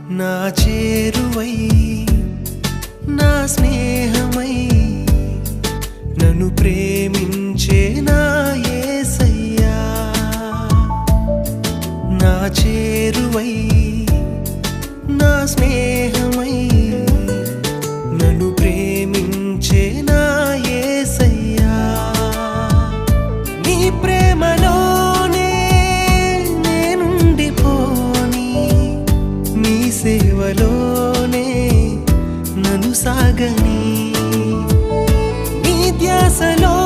నా చేరువై నా స్నేహమై నన్ను ప్రేమించే నా యేసయ్యా నా చేరువై నా స్నేహమై నన్ను ప్రేమించే నా యేసయ్యా నీ ప్రేమలోనే నేనుండిపోని నీ సేవలోనే నన్ను సాగని నీ ధ్యాసలో